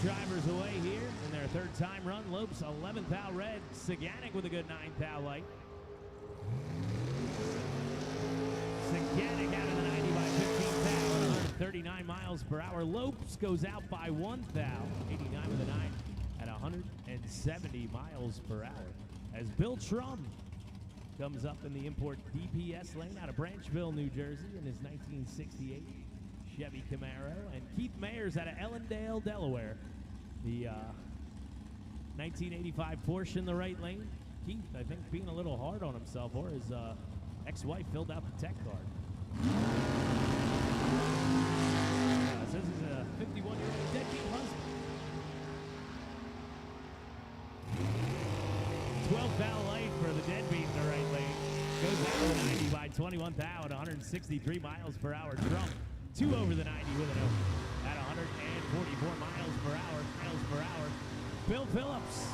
drivers away here in their third time run. Lopes 11th out red. Saganic with a good 9th out light. Saganic out of the 90 by 15th out, 139 miles per hour. Lopes goes out by 1 thou, 89 with a 9 at 170 miles per hour. As Bill Trum comes up in the import DPS lane out of Branchville, New Jersey in his 1968 Chevy Camaro. And Keith Mayers out of Ellendale, Delaware. The 1985 Porsche in the right lane. Keith, I think, being a little hard on himself, or his ex-wife filled out the tech card. Says he's a 51-year-old deadbeat husband. 12 foul light for the deadbeat in the right lane. Goes out of the 90 by 21 thou at 163 miles per hour. Trump 2 over the 90 with an at 144 miles per hour. Bill Phillips.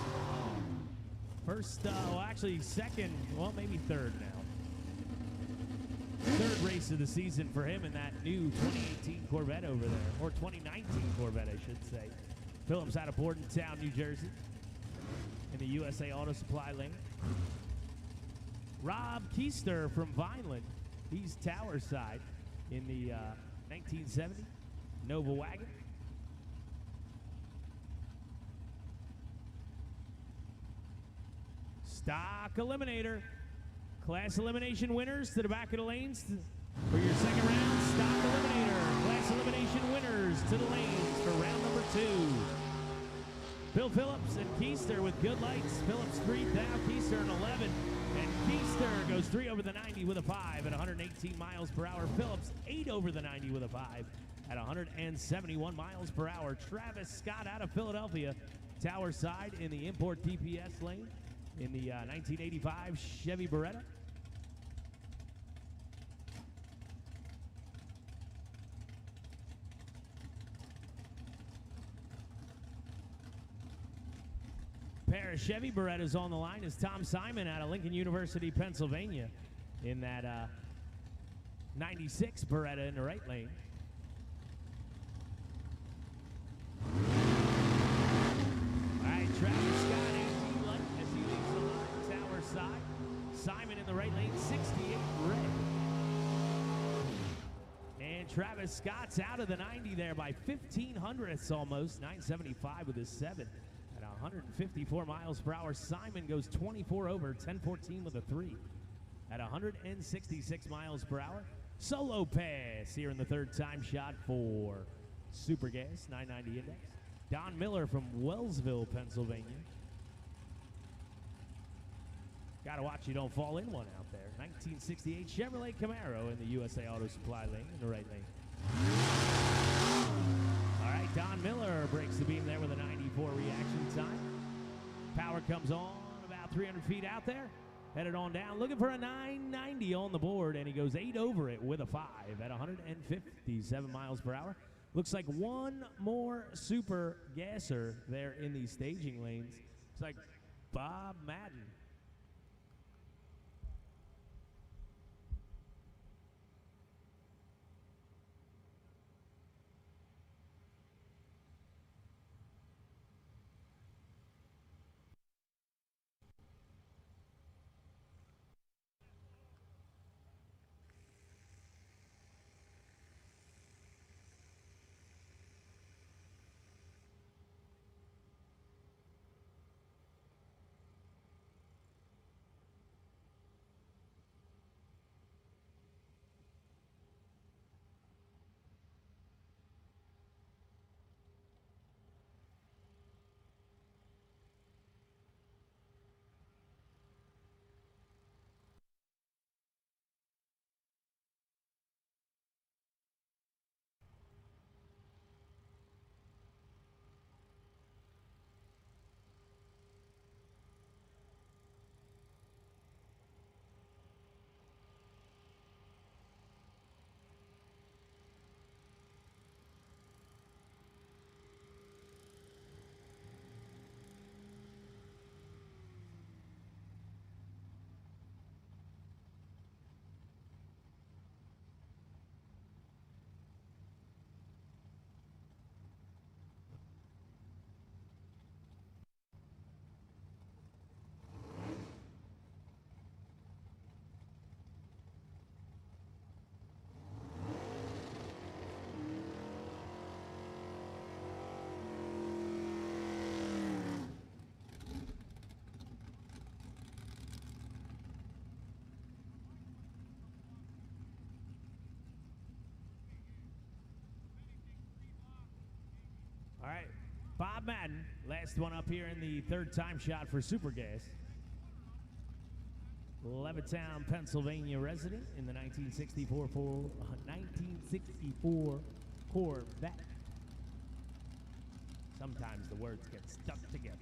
First, well, actually second, well, maybe third now. Third race of the season for him in that new 2018 Corvette over there, or 2019 Corvette, I should say. Phillips out of Bordentown, New Jersey, in the USA Auto Supply lane. Rob Keister from Vineland, he's Tower side in the 1970 Nova wagon. Stock Eliminator. Class elimination winners to the back of the lanes for your second round. Stock Eliminator. Class elimination winners to the lanes for round number 2. Bill Phillips and Keister with good lights. Phillips 3 thou, Keister an 11. And Keister goes 3 over the 90 with a 5 at 118 miles per hour. Phillips 8 over the 90 with a 5 at 171 miles per hour. Travis Scott out of Philadelphia. Tower side in the import DPS lane in the 1985 Chevy Beretta. Pair of Chevy Berettas on the line is Tom Simon out of Lincoln University, Pennsylvania, in that 96 Beretta in the right lane. All right, Travis Scott, 18 light as he leaves the line, Tower side. Simon in the right lane, 68 red. And Travis Scott's out of the 90 there by 1,500ths almost, 975 with his 7. 154 miles per hour. Simon goes 24 over, 1014 with a 3 at 166 miles per hour. Solo pass here in the third time shot for Super Gas 990 index. Don Miller from Wellsville, Pennsylvania. Gotta watch you don't fall in one out there. 1968 Chevrolet Camaro in the USA Auto Supply lane, in the right lane. All right, Don Miller breaks the beam there with a 94 reaction time. Power comes on about 300 feet out there. Headed on down, looking for a 990 on the board, and he goes 8 over it with a 5 at 157 miles per hour. Looks like one more super gasser there in these staging lanes. It's like Bob Madden. All right, Bob Madden, last one up here in the third time shot for Super Gas. Levittown, Pennsylvania resident in the 1964 Corvette. Sometimes the words get stuck together.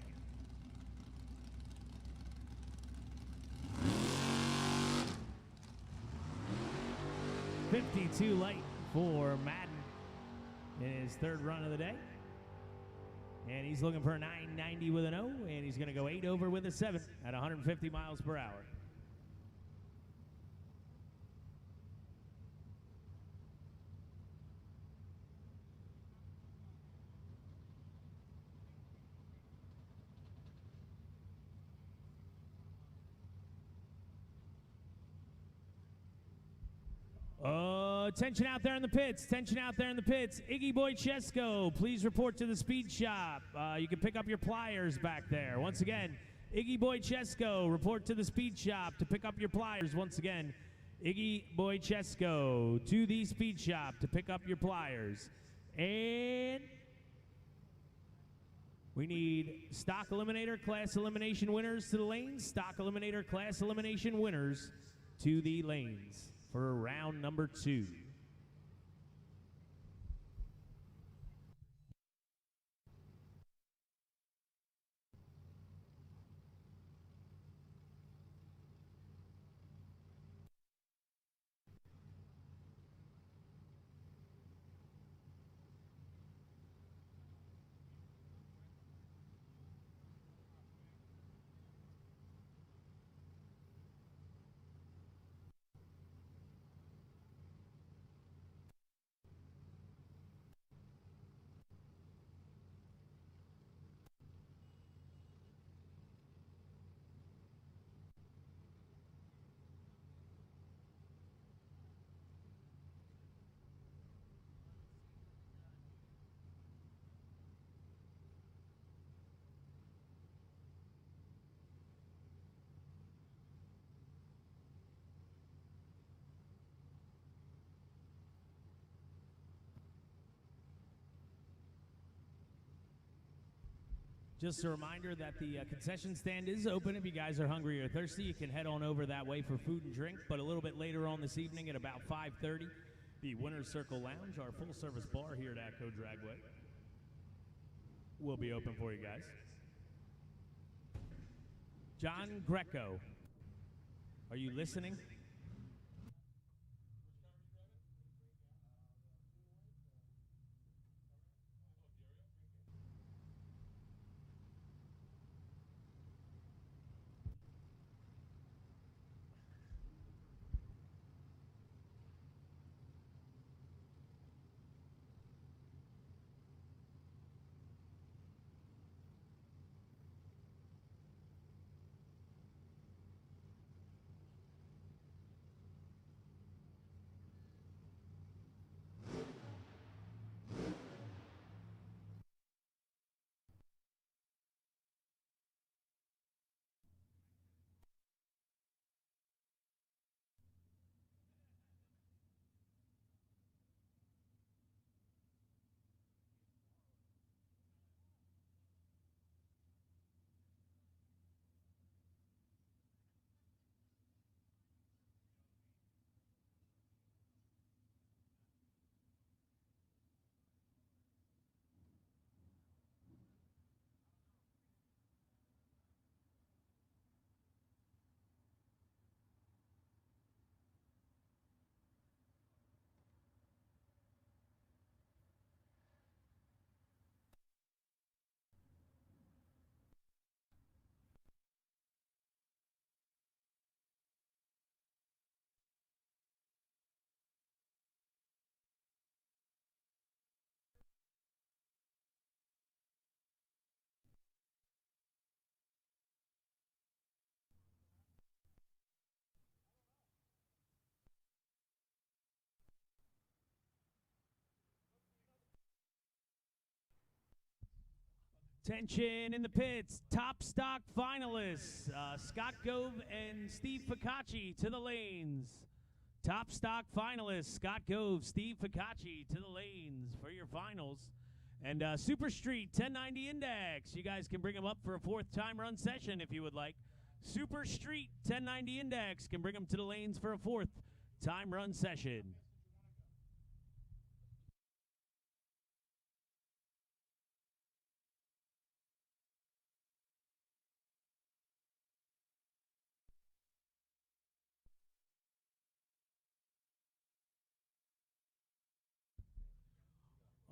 .52 light for Madden in his third run of the day. And he's looking for a 990 with an O, and he's going to go 8 over with a 7 at 150 miles per hour. Tension out there in the pits. Tension out there in the pits. Iggy Boy Chesko, please report to the speed shop. You can pick up your pliers back there. Once again, Iggy Boy Chesko, report to the speed shop to pick up your pliers. Once again, Iggy Boy Chesko to the speed shop to pick up your pliers. And we need stock eliminator, class elimination winners to the lanes. Stock eliminator, class elimination winners to the lanes for round number 2. Just a reminder that the concession stand is open. If you guys are hungry or thirsty, you can head on over that way for food and drink. But a little bit later on this evening at about 5:30, the Winner's Circle Lounge, our full-service bar here at ATCO Dragway, will be open for you guys. John Greco, are you listening? Tension in the pits. Top stock finalists, Scott Gove and Steve Ficacci to the lanes. Top stock finalists, Scott Gove, Steve Ficacci to the lanes for your finals. And Super Street 1090 Index. You guys can bring them up for a 4th time run session if you would like. Super Street 1090 Index can bring them to the lanes for a 4th time run session.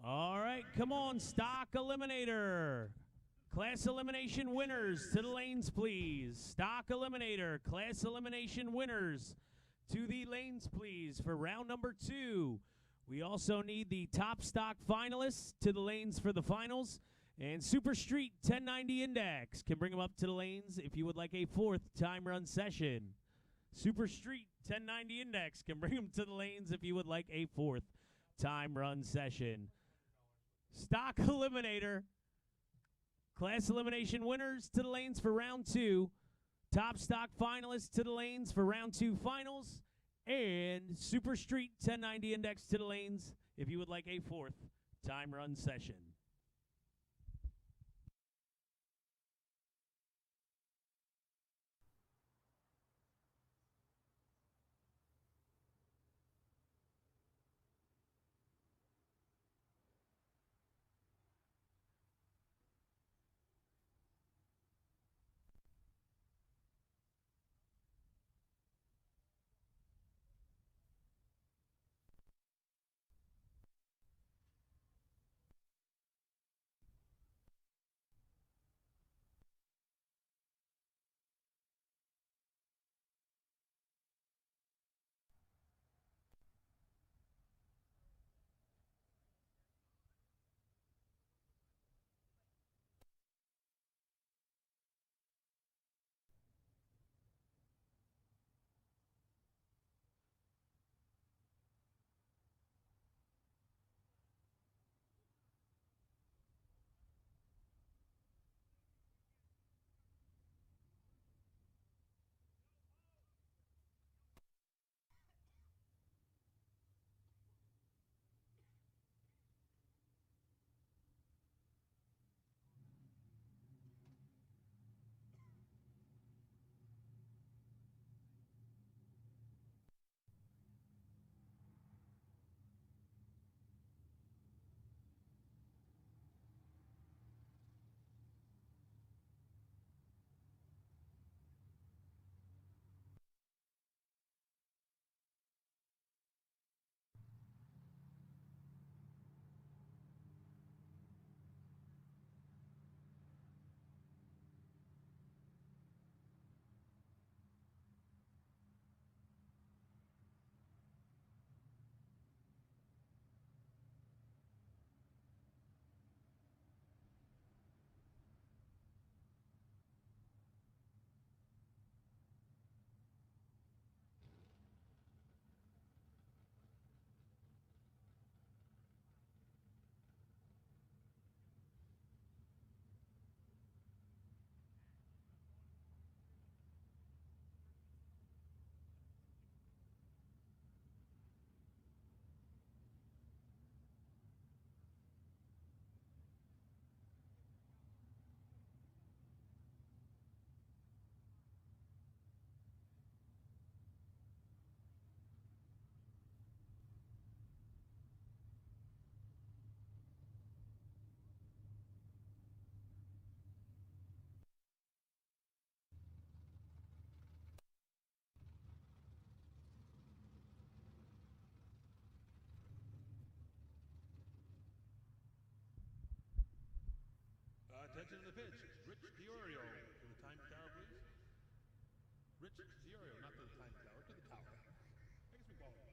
All right, come on, stock eliminator. Class elimination winners to the lanes, please. Stock eliminator, class elimination winners to the lanes, please, for round number 2. We also need the top stock finalists to the lanes for the finals. And Super Street 1090 Index can bring them up to the lanes if you would like a 4th time run session. Super Street 1090 Index can bring them to the lanes if you would like a 4th time run session. Stock eliminator, class elimination winners to the lanes for round 2. Top stock finalists to the lanes for round 2 finals. And Super Street 1090 Index to the lanes if you would like a 4th time run session. Attention to the pitch. Rich Diorio to the time tower, please. Rich Diorio, not to the time tower, to the tower. I guess we call it.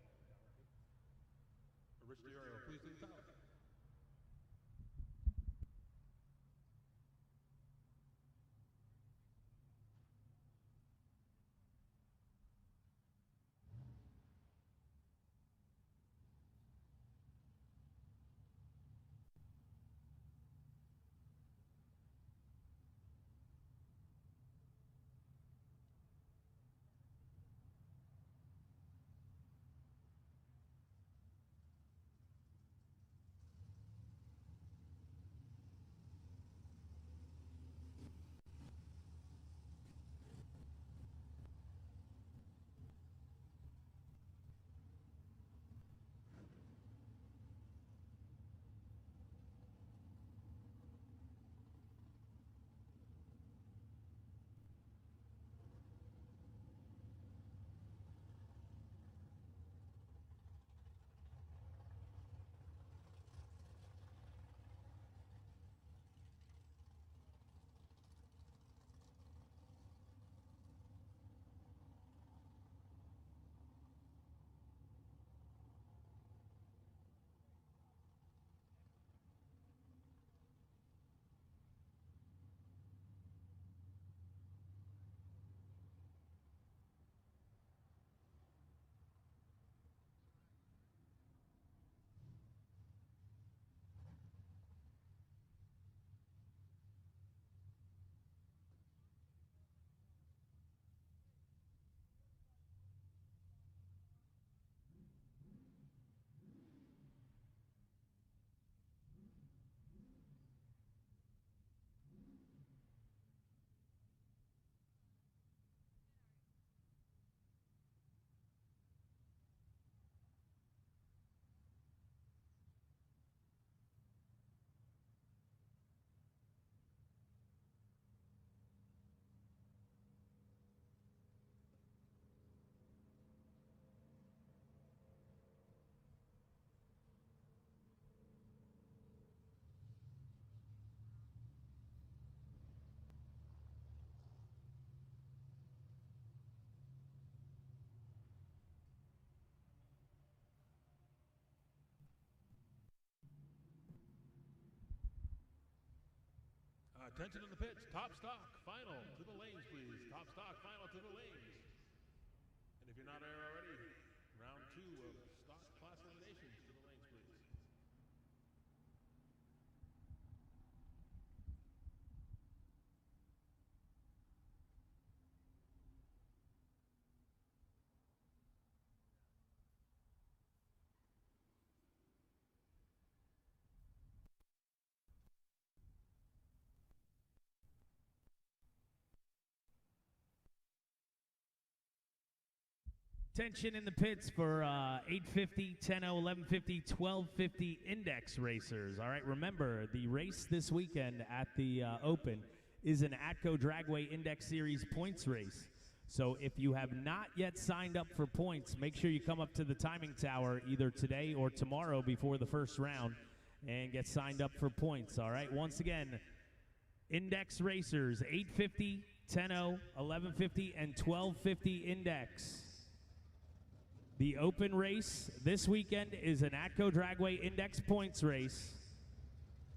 Rich Diorio, please to the tower. Attention in the pits. Top stock, final to the lanes, please. Top stock, final to the lanes. And if you're not there already, round 2 of stock class eliminations to the lanes, please. Tension in the pits for 850, 10-0, 1150, 1250 index racers. All right, remember, the race this weekend at the Open is an ATCO Dragway Index Series points race. So if you have not yet signed up for points, make sure you come up to the timing tower either today or tomorrow before the first round and get signed up for points. All right, once again, index racers, 850, 10-0, 1150, and 1250 index. The Open race this weekend is an ATCO Dragway Index points race.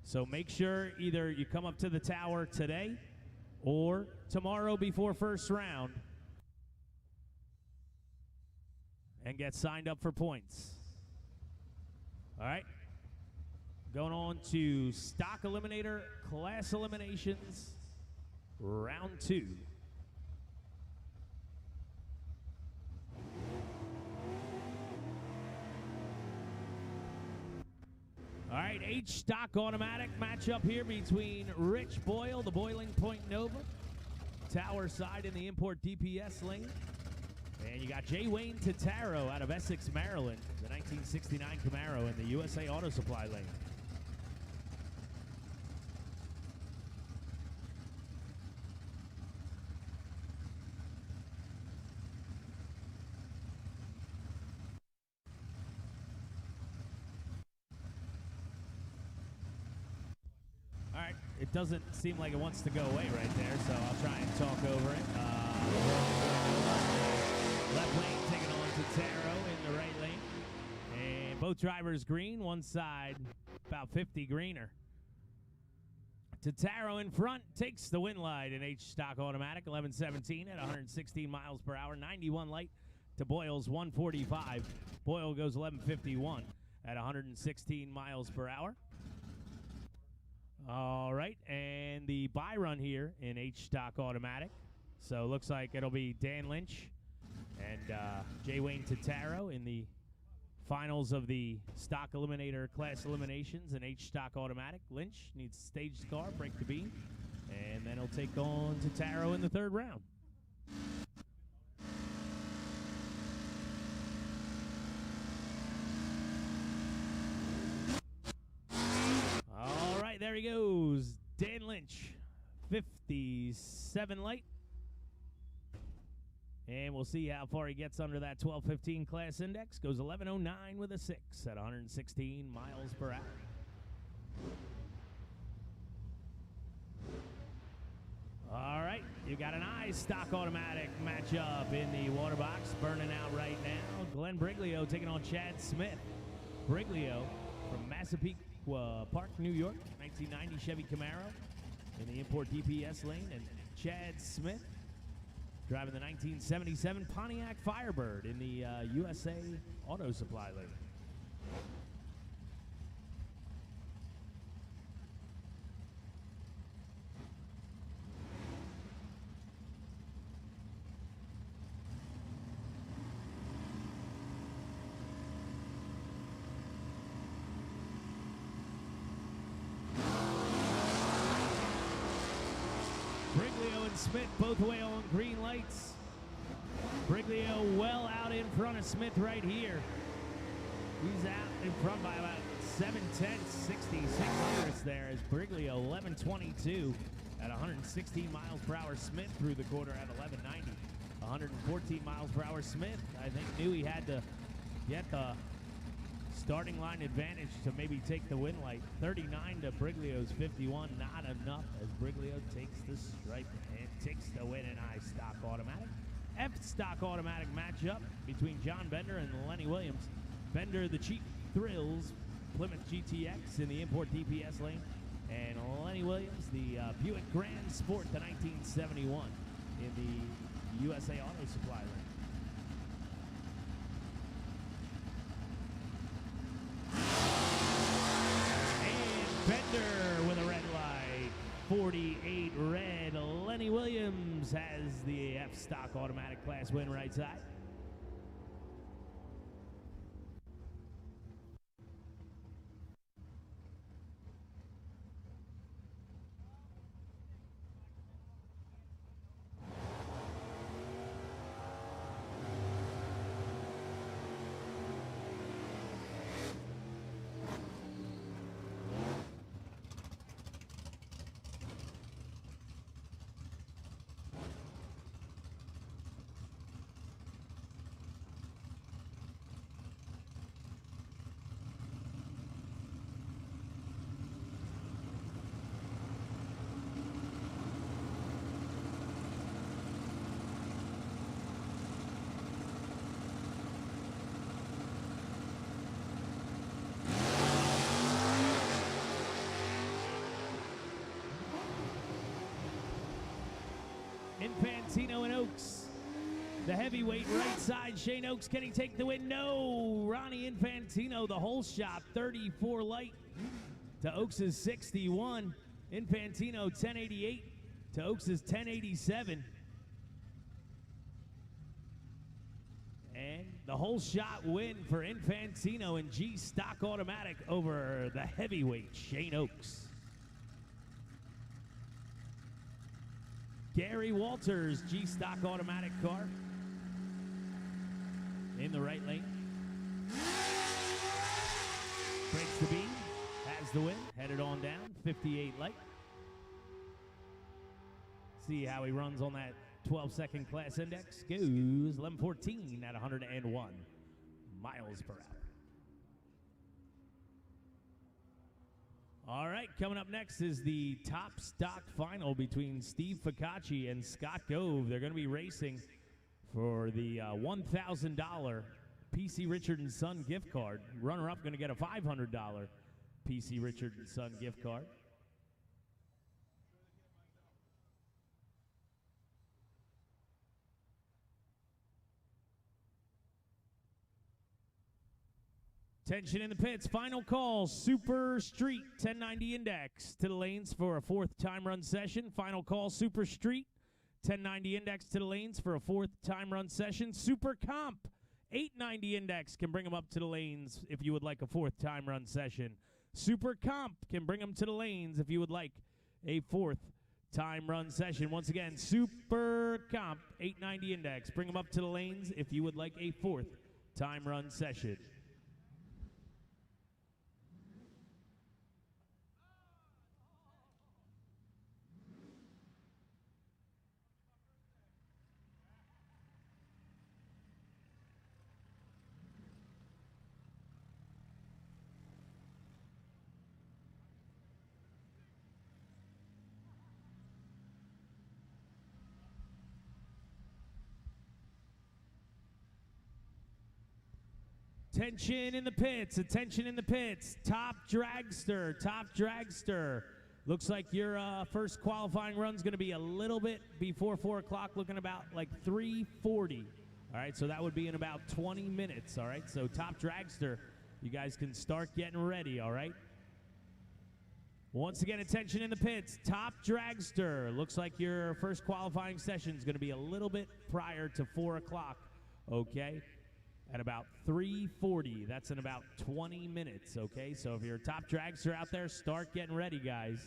So make sure either you come up to the tower today or tomorrow before first round and get signed up for points. All right. Going on to stock eliminator, class eliminations, round 2. All right, H stock automatic matchup here between Rich Boyle, the Boiling Point Nova, tower side in the import DPS lane. And you got J. Wayne Totaro out of Essex, Maryland, the 1969 Camaro in the USA Auto Supply lane. It doesn't seem like it wants to go away right there, so I'll try and talk over it. Left lane taking on Totaro in the right lane. And both drivers green, one side about 50 greener. Totaro in front takes the win light in H stock automatic, 1117 at 116 miles per hour, 91 light to Boyle's 145. Boyle goes 1151 at 116 miles per hour. All right, and the buy run here in H stock automatic. So looks like it'll be Dan Lynch and J. Wayne Totaro in the finals of the stock eliminator class eliminations in H stock automatic. Lynch needs a staged car, break the beam, and then he'll take on Totaro in the third round. There he goes, Dan Lynch, 57 light. And we'll see how far he gets under that 1215 class index. Goes 1109 with a 6 at 116 miles per hour. All right, you got an I stock automatic matchup in the water box, burning out right now. Glenn Briglio taking on Chad Smith. Briglio from Massapequa Park, New York, 1990 Chevy Camaro in the import DPS lane, and Chad Smith driving the 1977 Pontiac Firebird in the USA Auto Supply lane. Smith both way on green lights. Briglio well out in front of Smith right here. He's out in front by about 7/10, 66 there as Briglio 1122 at 116 miles per hour. Smith through the quarter at 1190. 114 miles per hour. Smith, I think, knew he had to get the starting line advantage to maybe take the win light. 39 to Briglio's 51, not enough as Briglio takes the stripe and takes the win in I stock automatic. F stock automatic matchup between John Bender and Lenny Williams. Bender, the Cheap Thrills Plymouth GTX in the import DPS lane, And Lenny Williams, the Buick Grand Sport, the 1971 in the USA Auto Supply Ring. Bender with a red light, 48 red. Lenny Williams has the F-Stock automatic class win right side. Infantino and Oaks. The heavyweight right side, Shane Oaks, can he take the win? No, Ronnie Infantino, the whole shot, 34 light to Oaks' 61. Infantino, 1088 to Oaks' 1087. And the whole shot win for Infantino and G Stock Automatic over the heavyweight, Shane Oaks. Gary Walters, G-Stock automatic car. In the right lane. Breaks the beam, has the win, headed on down, 58 light. See how he runs on that 12-second class index. Goes 11:14 at 101 miles per hour. All right, coming up next is the top stock final between Steve Ficacci and Scott Gove. They're going to be racing for the $1,000 PC Richard & Son gift card. Runner-up going to get a $500 PC Richard & Son gift card. Tension in the pits. Final call. Super Street 1090 index to the lanes for a fourth time run session. Final call. Super Street 1090 index to the lanes for a fourth time run session. Super Comp 890 index can bring them up to the lanes if you would like a fourth time run session. Super Comp can bring them to the lanes if you would like a fourth time run session. Once again, Super Comp 890 index. Bring them up to the lanes if you would like a fourth time run session. Attention in the pits, attention in the pits. Top dragster, top dragster. Looks like your first qualifying run's going to be a little bit before 4 o'clock, looking about like 3:40. All right, so that would be in about 20 minutes, all right? So top dragster, you guys can start getting ready, all right? Once again, attention in the pits. Top dragster. Looks like your first qualifying session is going to be a little bit prior to 4 o'clock, okay? At about 3:40. That's in about 20 minutes, okay? So if you're a top dragster out there, start getting ready, guys.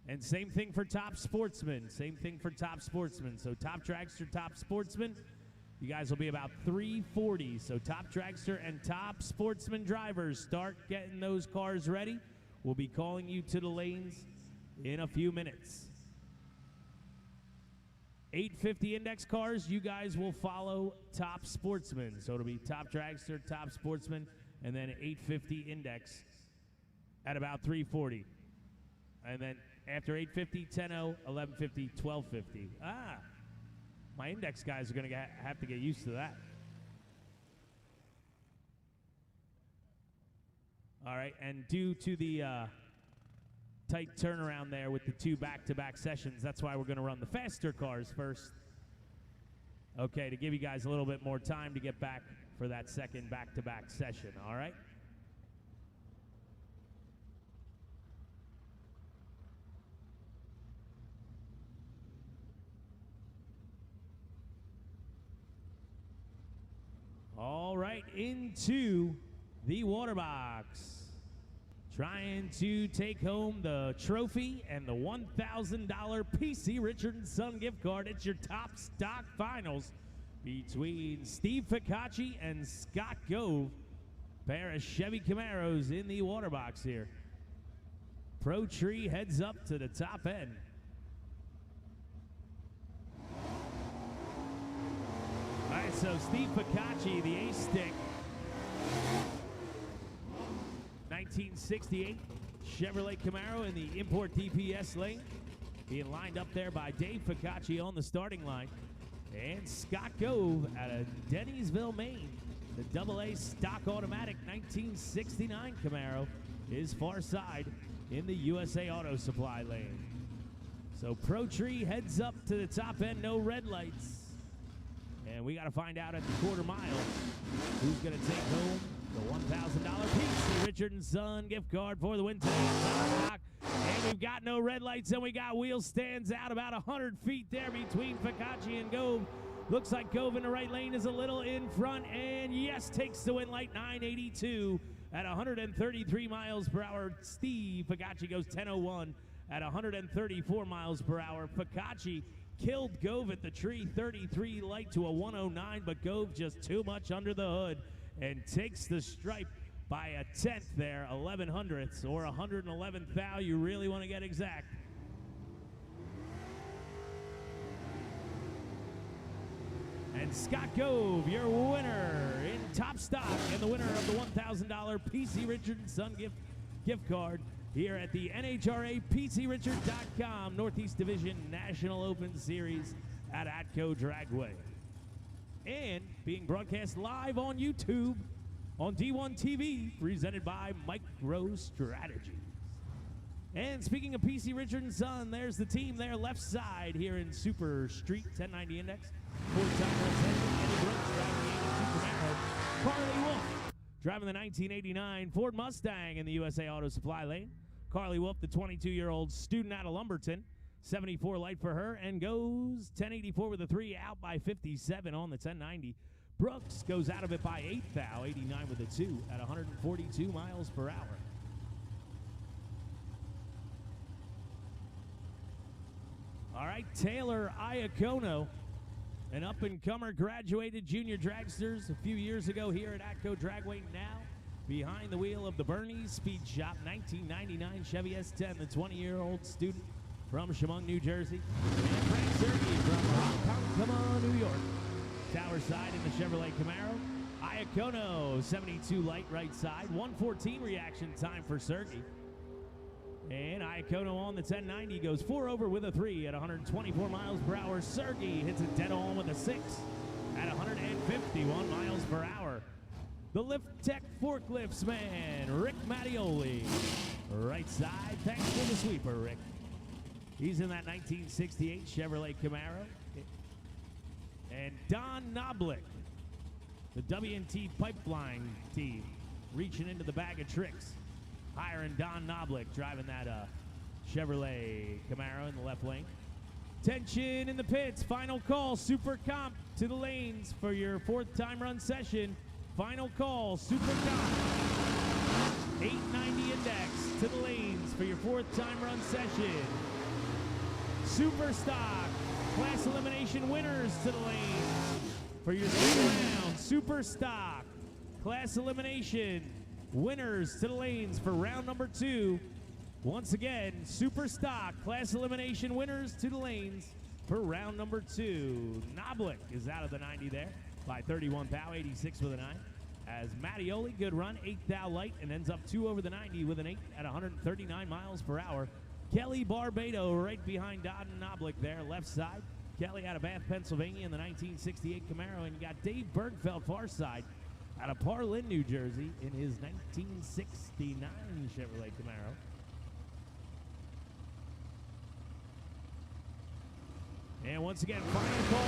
And same thing for top sportsman. Same thing for top sportsman. So top dragster, top sportsman, you guys will be about 3:40. So top dragster and top sportsman drivers, start getting those cars ready. We'll be calling you to the lanes in a few minutes. 850 index cars, you guys will follow top sportsman. So it'll be top dragster, top sportsman, and then 850 index at about 3:40. And then after 850, 10:0, 1150, 1250. Ah, my index guys are going to have to get used to that. All right, and due to the tight turnaround there with the 2 back-to-back sessions. That's why we're going to run the faster cars first. Okay, to give you guys a little bit more time to get back for that second back-to-back session, all right? All right, into the water box. Trying to take home the trophy and the $1,000 PC Richard & Son gift card. It's your top stock finals between Steve Ficacci and Scott Gove. Pair of Chevy Camaros in the water box here. Pro Tree heads up to the top end. All right, so Steve Ficacci, the ace stick. 1968 Chevrolet Camaro in the import DPS lane. Being lined up there by Dave Ficacci on the starting line. And Scott Gove out of Dennisville, Maine. The AA stock automatic 1969 Camaro is far side in the USA Auto Supply lane. So Pro Tree heads up to the top end, no red lights. And we got to find out at the quarter mile who's going to take home the $1,000 PC Richard & Son gift card for the win today. And we've got no red lights, and we got wheel stands out about 100 feet there between Ficacci and Gove. Looks like Gove in the right lane is a little in front, and yes, takes the win light 982 at 133 miles per hour. Steve Ficacci goes 10:01 at 134 miles per hour. Ficacci killed Gove at the tree, 33 light to a 109, but Gove just too much under the hood and takes the stripe by a 10th there, 11 hundredths, or 111th thou. You really want to get exact. And Scott Gove, your winner in top stock and the winner of the $1,000 PC Richard & Son gift card here at the NHRA PCRichard.com Northeast Division National Open Series at Atco Dragway. And being broadcast live on YouTube on D1TV, presented by MicroStrategies. And speaking of PC Richard & Son, there's the team there, left side here in Super Street 1090 Index. Four-time representing Eddie Brooks driving the 82 Camaro. Carly Wolf driving the 1989 Ford Mustang in the USA Auto Supply lane. Carly Wolf, the 22-year-old student out of Lumberton. 74 light for her and goes 1084 with a 3 out by 57 on the 1090. Brooks goes out of it by 8 thou, 89 with a 2 at 142 miles per hour. All right, Taylor Iacono, an up-and-comer, graduated junior dragsters a few years ago here at Atco Dragway. Now behind the wheel of the Bernie's Speed Shop 1999 Chevy S10, the 20-year-old student from Chemung, New Jersey. And Frank Sergey from Ronkonkoma, New York. Tower side in the Chevrolet Camaro. Iacono, 72 light right side. 114 reaction time for Sergey. And Iacono on the 1090 goes 4 over with a 3 at 124 miles per hour. Sergey hits it dead on with a 6 at 151 miles per hour. The Lift Tech Forklifts man, Rick Mattioli. Right side, thanks for the sweeper, Rick. He's in that 1968 Chevrolet Camaro. And Don Knoblich, the W&T Pipeline team, reaching into the bag of tricks. Hiring Don Knoblich, driving that Chevrolet Camaro in the left lane. Tension in the pits, final call, Super Comp to the lanes for your 4th time run session. Final call, Super Comp. 890 index to the lanes for your 4th time run session. Super Stock, class elimination winners to the lanes for your 2nd round. Super Stock, class elimination winners to the lanes for round number 2. Once again, Super Stock, class elimination winners to the lanes for round number 2. Knoblich is out of the 90 there by 31 thou, 86 with a 9. As Mattioli, good run, 8 thou light, and ends up 2 over the 90 with an 8 at 139 miles per hour. Kelly Barbado right behind Don Knoblich there, left side. Kelly out of Bath, Pennsylvania in the 1968 Camaro. And you got Dave Bergfeld, far side, out of Parlin, New Jersey in his 1969 Chevrolet Camaro. And once again, final call,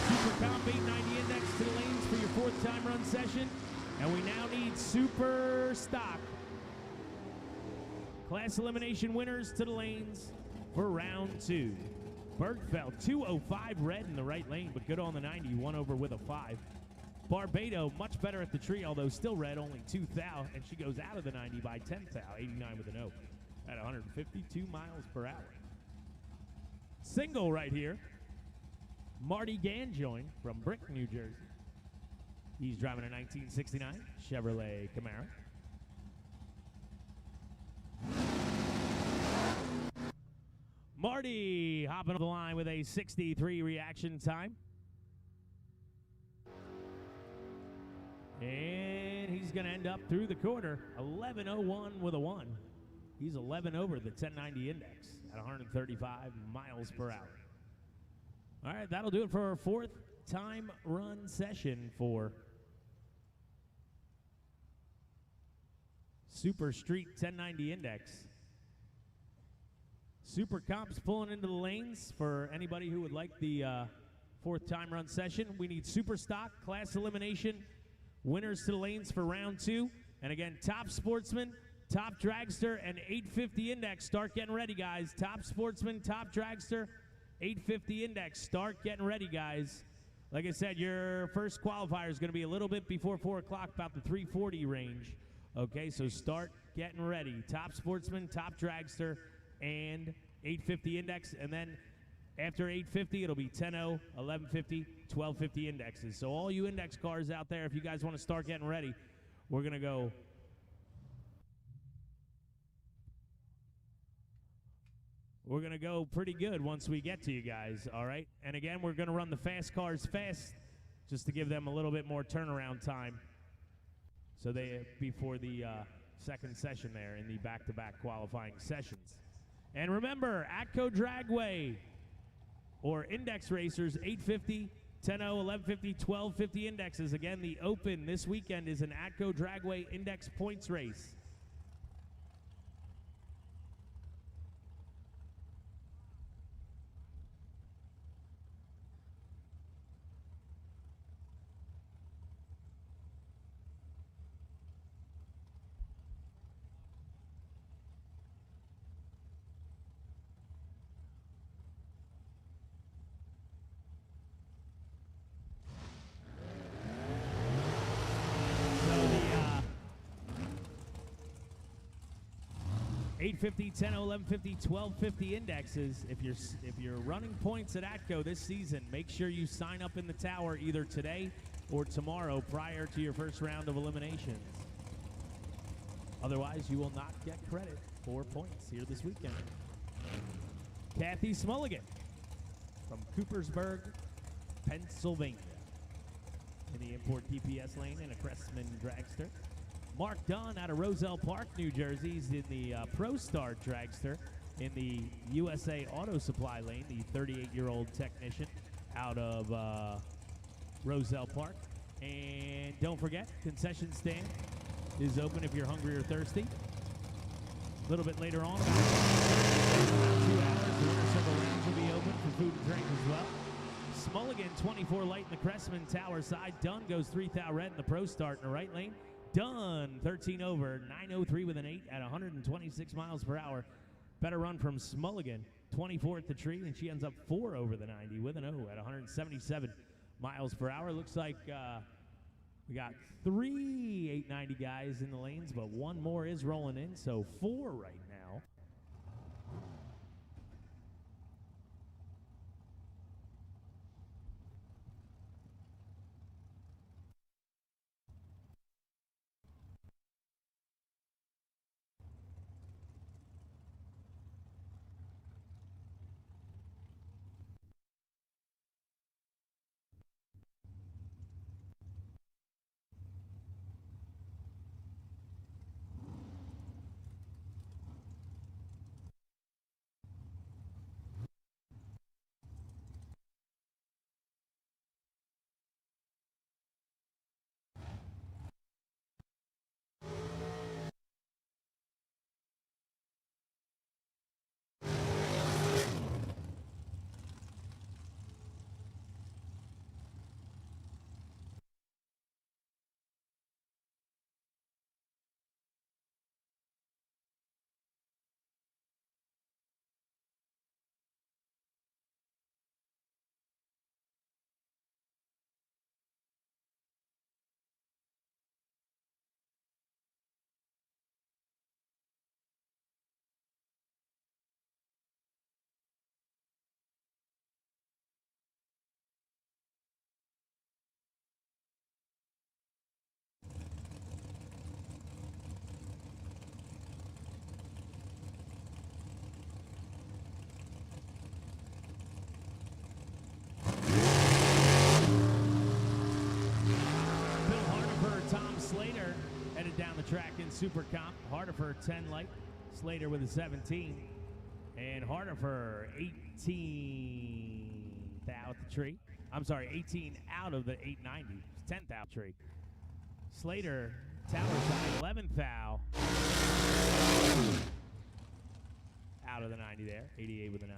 Super Comp 890 Index to the lanes for your fourth time run session. And we now need Super Stock Class Elimination winners to the lanes for round 2. Bergfeld, 205 red in the right lane, but good on the 90, one over with a 5. Barbado, much better at the tree, although still red, only 2 thou, and she goes out of the 90 by 10 thou, 89 with an O, at 152 miles per hour. Single right here, Marty Ganjoin from Brick, New Jersey. He's driving a 1969 Chevrolet Camaro. Marty hopping up the line with a 63 reaction time. And he's going to end up through the quarter, 11:01 with a 1. He's 11 over the 1090 index at 135 miles per hour. All right, that'll do it for our fourth time run session for Super Street 1090 Index. Super Comp's pulling into the lanes for anybody who would like the fourth time run session. We need Super Stock, Class Elimination, winners to the lanes for round 2. And again, Top Sportsman, Top Dragster, and 850 Index. Start getting ready, guys. Top Sportsman, Top Dragster, 850 Index. Start getting ready, guys. Like I said, your first qualifier is going to be a little bit before 4 o'clock, about the 340 range. Okay, so start getting ready. Top Sportsman, Top Dragster, and 850 Index. And then after 850, it'll be 10-0, 1150, 1250 indexes. So all you index cars out there, if you guys want to start getting ready, we're going to go pretty good once we get to you guys, all right? And again, we're going to run the fast cars fast just to give them a little bit more turnaround time. So they before the second session there in the back-to-back qualifying sessions. And remember, ATCO Dragway or Index Racers, 850, 10-0, 1150, 1250 indexes. Again, the Open this weekend is an ATCO Dragway Index points race. So the 850, 10, 1150, 1250 indexes. If you're running points at ATCO this season, make sure you sign up in the tower either today or tomorrow prior to your first round of eliminations. Otherwise, you will not get credit for points here this weekend. Kathy Smulligan from Coopersburg, Pennsylvania, in the import DPS lane in a Cressman dragster. Mark Dunn out of Roselle Park, New Jersey, is in the Pro Star dragster in the USA Auto Supply lane, the 38-year-old technician out of Roselle Park. And don't forget, concession stand is open if you're hungry or thirsty. A little bit later on, about 2 hours, the winter circle lanes will be open for food and drink as well. Smulligan, 24 light in the Cressman Tower side. Dunn goes 3 thou red in the Pro Start in the right lane. Dunn, 13 over, 903 with an 8 at 126 miles per hour. Better run from Smulligan, 24 at the tree, and she ends up 4 over the 90 with an O at 177 miles per hour. Looks like we got 3 890 guys in the lanes, but 1 more is rolling in, so 4 right now. Slater headed down the track in Super Comp. Hardifer 10 light. Slater with a 17. And Hardifer 18th out the tree. I'm sorry, 18 out of the 890. 10th out tree. Slater, tower side, 11th foul. Out of the 90 there. 88 with a 9.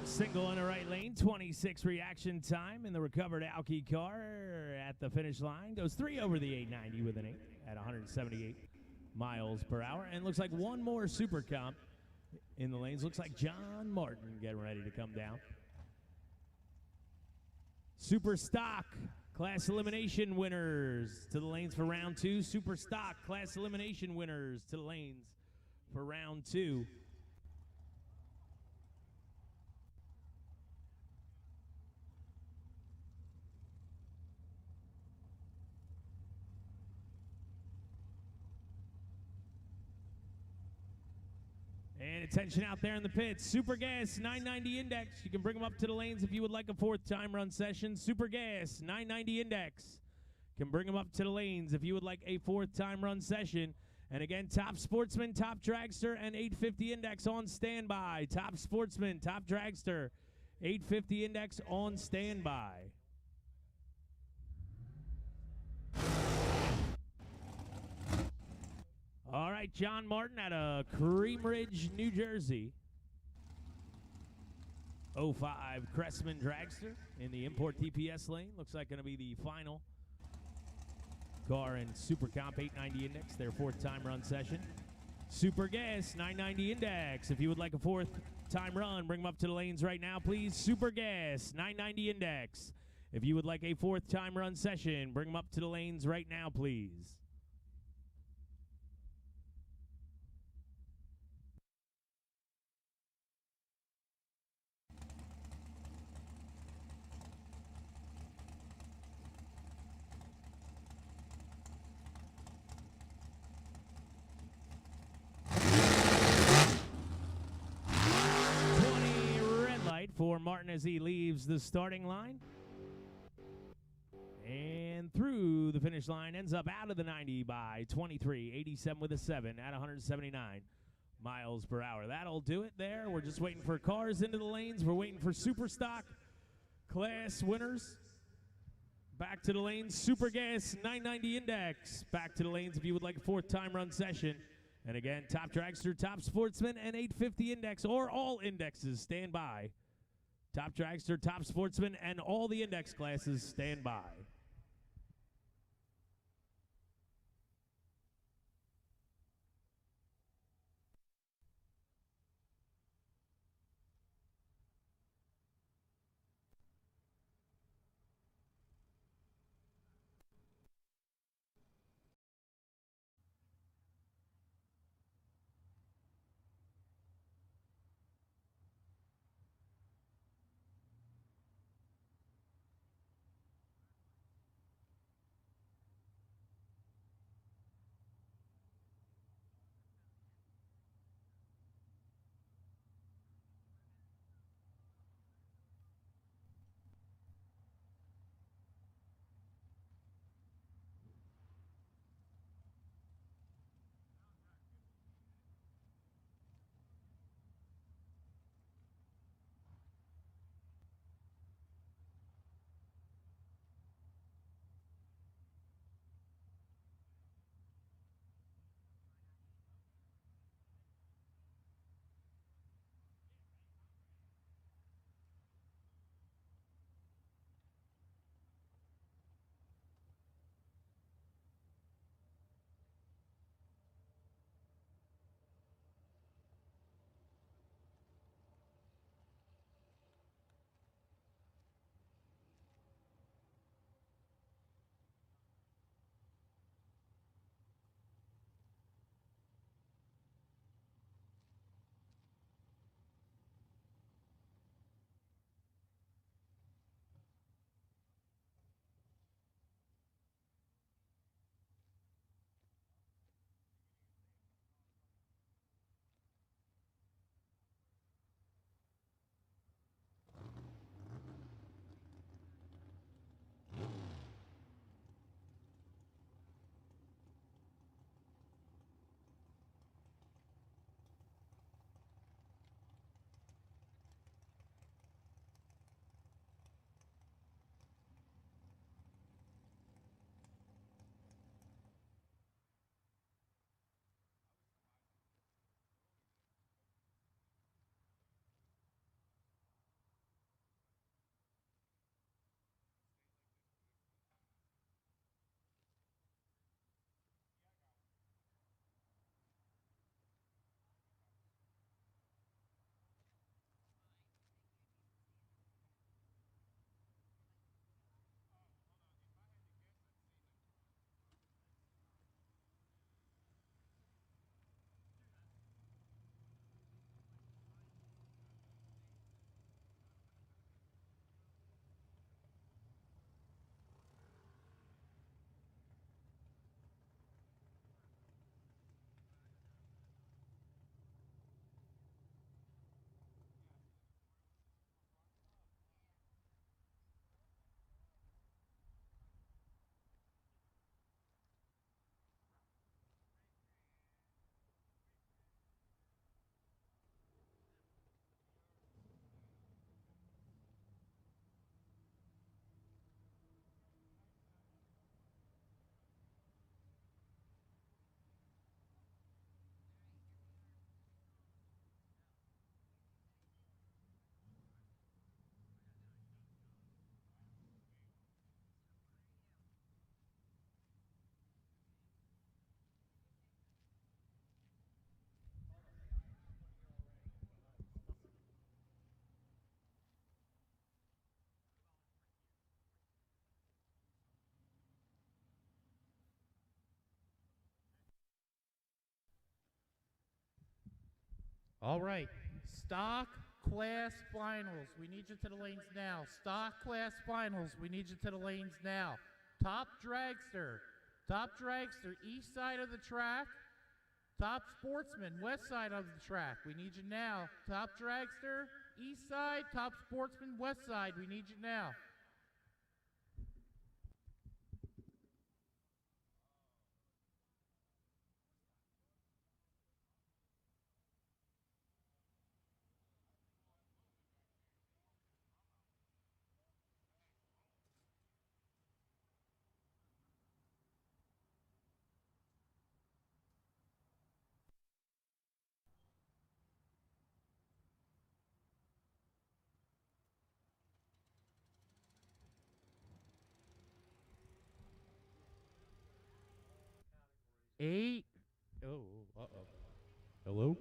Single in the right lane, 26 reaction time in the recovered Alki car at the finish line. Goes 3 over the 890 with an 8 at 178 miles per hour. And looks like one more Super Comp in the lanes. Looks like John Martin getting ready to come down. Super Stock Class Elimination winners to the lanes for round 2. Super Stock Class Elimination winners to the lanes for round 2. And attention out there in the pits. Super Gas 990 Index. You can bring them up to the lanes if you would like a 4th time run session. Super Gas 990 Index. Can bring them up to the lanes if you would like a 4th time run session. And again, Top Sportsman, Top Dragster, and 850 Index on standby. Top Sportsman, Top Dragster, 850 Index on standby. All right, John Martin out of Cream Ridge, New Jersey. 05 Cressman Dragster in the import TPS lane. Looks like going to be the final car in Super Comp 890 Index, their 4th time run session. Super Gas 990 Index. If you would like a 4th time run, bring them up to the lanes right now, please. Super Gas 990 Index. If you would like a 4th time run session, bring them up to the lanes right now, please. For Martin as he leaves the starting line. And through the finish line, ends up out of the 90 by 23, 87 with a 7 at 179 miles per hour. That'll do it there. We're just waiting for cars into the lanes. We're waiting for Super Stock Class winners. Back to the lanes, Super Gas 990 Index. Back to the lanes if you would like a 4th time run session. And again, Top Dragster, Top Sportsman, and 850 Index, or all indexes, stand by. Top Dragster, Top Sportsman, and all the index classes stand by. All right. Stock class finals. We need you to the lanes now. Stock class finals. We need you to the lanes now. Top dragster. Top dragster, east side of the track. Top sportsman, west side of the track. We need you now. Top dragster, east side. Top sportsman, west side. We need you now. Eight. Oh, uh-oh. Hello?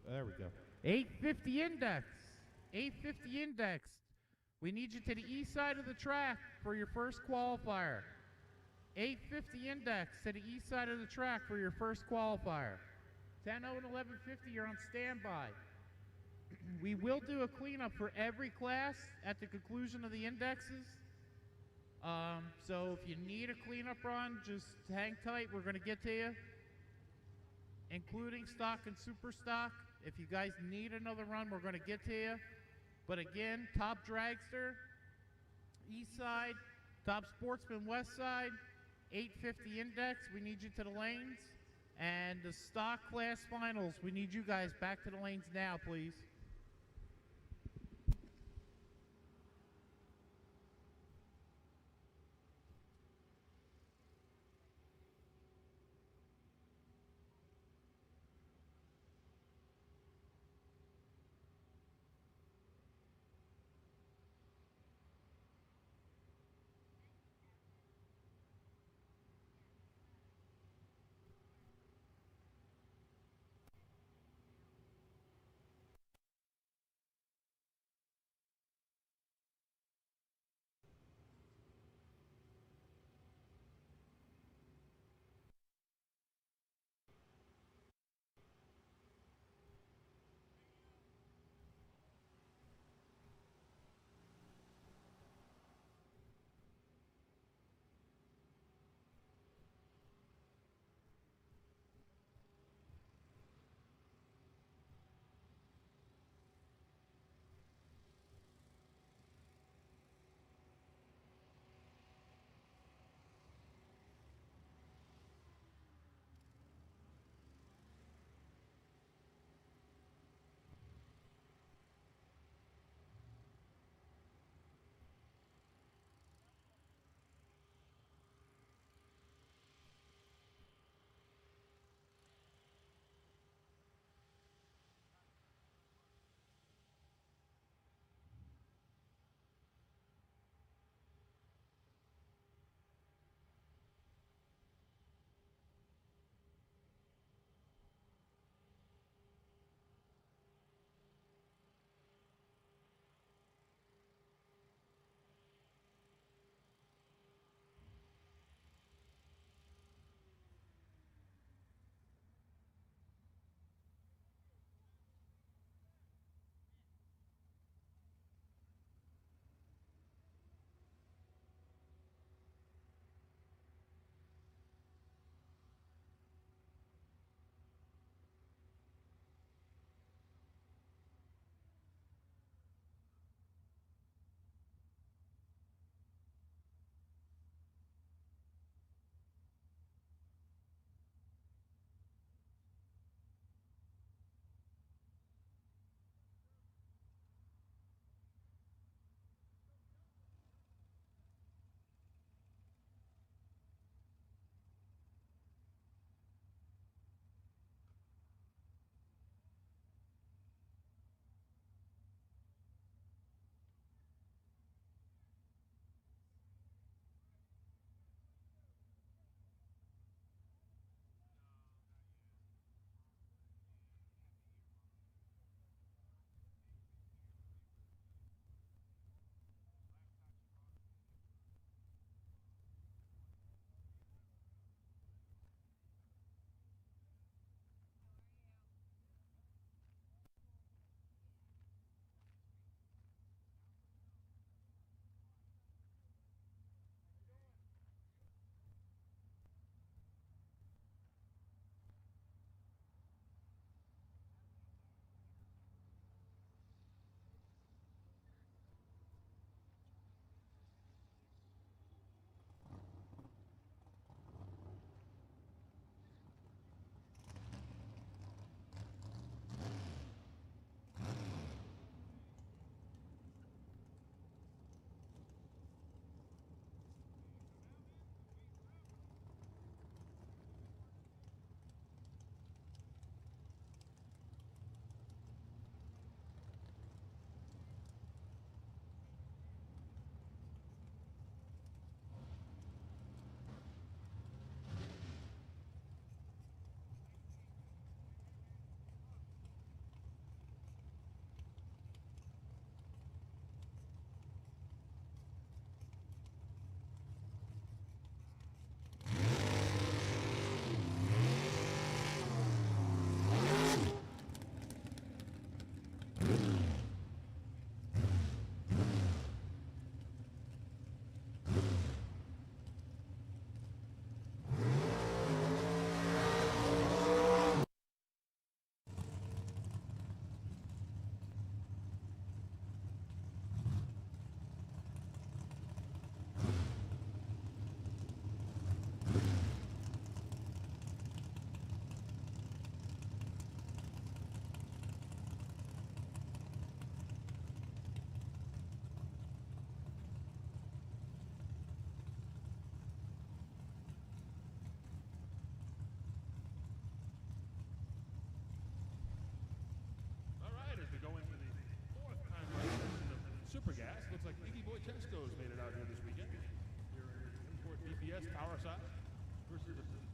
There we go. 850 index. 850 index. We need you to the east side of the track for your first qualifier. 850 index to the east side of the track for your first qualifier. 10:0 and 11:50, you're on standby. We will do a cleanup for every class at the conclusion of the indexes. So if you need a cleanup run, just hang tight. We're going to get to you, including stock and super stock. If you guys need another run, we're going to get to you. But again, top dragster, east side, top sportsman, west side, 850 index, we need you to the lanes. And the stock class finals, we need you guys back to the lanes now, please.